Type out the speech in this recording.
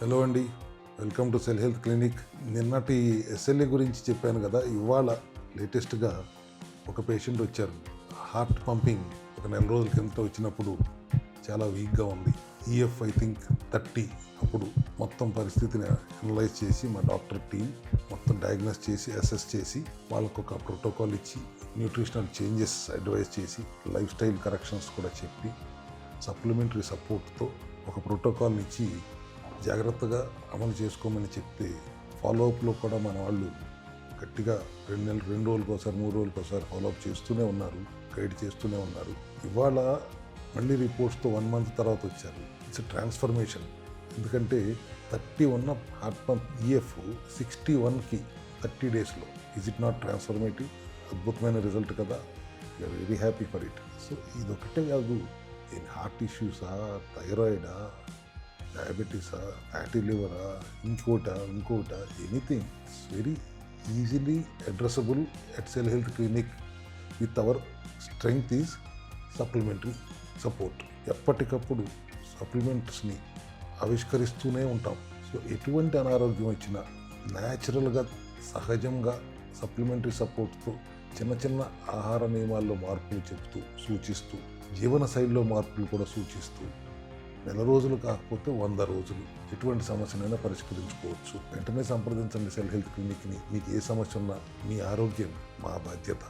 Hello అండి, welcome to cell health clinic. నిన్నటి SLA గురించి చెప్పాను కదా. ఇవాళ లేటెస్ట్గా ఒక పేషెంట్ వచ్చారు. హార్ట్ పంపింగ్ ఒక నెల రోజుల కిందట వచ్చినప్పుడు చాలా వీక్గా ఉంది. EF I think 30. అప్పుడు మొత్తం పరిస్థితిని అనలైజ్ చేసి మా డాక్టర్ టీం మొత్తం డయాగ్నోస్ చేసి అసెస్ చేసి వాళ్ళకు ఒక ప్రోటోకాల్ ఇచ్చి న్యూట్రిషనల్ చేంజెస్ అడ్వైజ్ చేసి లైఫ్ స్టైల్ కరెక్షన్స్ కూడా చెప్పి సప్లిమెంటరీ సపోర్ట్తో ఒక ప్రోటోకాల్ని ఇచ్చి జాగ్రత్తగా అమలు చేసుకోమని చెప్తే ఫాలోఅప్లో కూడా మన వాళ్ళు గట్టిగా 2 రోజులకు ఒకసారి 3 రోజులకు ఒకసారి ఫాలోఅప్ చేస్తూనే ఉన్నారు, గైడ్ చేస్తూనే ఉన్నారు. ఇవాళ మళ్ళీ రిపోర్ట్స్తో 1 మంత్ తర్వాత వచ్చారు. It's transformation. ఎందుకంటే 30 ఉన్న హార్ట్ పంప్ ఈఎఫ్ 61కి 30 డేస్లో. Is it not transformative? అద్భుతమైన రిజల్ట్ కదా. You're very happy for it. So ఇదొకటే కాదు, హార్ట్ ఇష్యూసా, థైరాయిడా, డయాబెటీసా, ఫ్యాటీ లివరా, ఇంకోట anything it's very easily addressable at cell health clinic with our strength is supplementary support. ఎప్పటికప్పుడు సప్లిమెంట్స్ని ఆవిష్కరిస్తూనే ఉంటాం. సో ఎటువంటి అనారోగ్యం వచ్చినా న్యాచురల్గా సహజంగా సప్లిమెంటరీ సపోర్ట్తో చిన్న ఆహార నియమాల్లో మార్పులు చెబుతూ సూచిస్తూ, జీవన శైలిలో మార్పులు కూడా సూచిస్తూ, నెల రోజులు కాకపోతే 100 రోజులు ఎటువంటి సమస్యనైనా పరిష్కరించుకోవచ్చు. వెంటనే సంప్రదించండి సెల్ హెల్త్ క్లినిక్ని. మీకు ఏ సమస్య ఉన్నా మీ ఆరోగ్యం మా బాధ్యత.